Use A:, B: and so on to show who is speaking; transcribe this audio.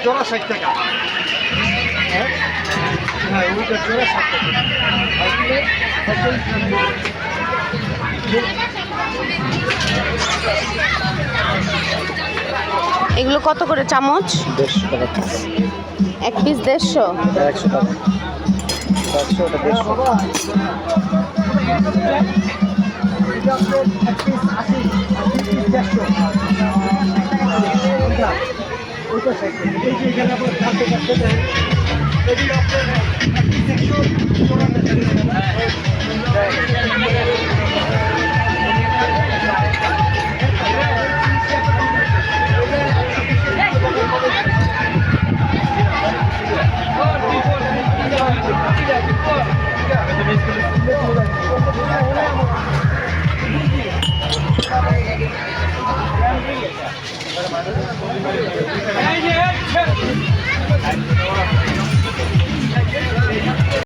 A: জোড়া 60 টাকা। হ্যাঁ ওইটা জোড়া 60 টাকা।
B: এগুলো কত করে চামচ?
A: 150 টাকা।
B: এক পিস 150?
A: 100 টাকা। 100 টাকা 150।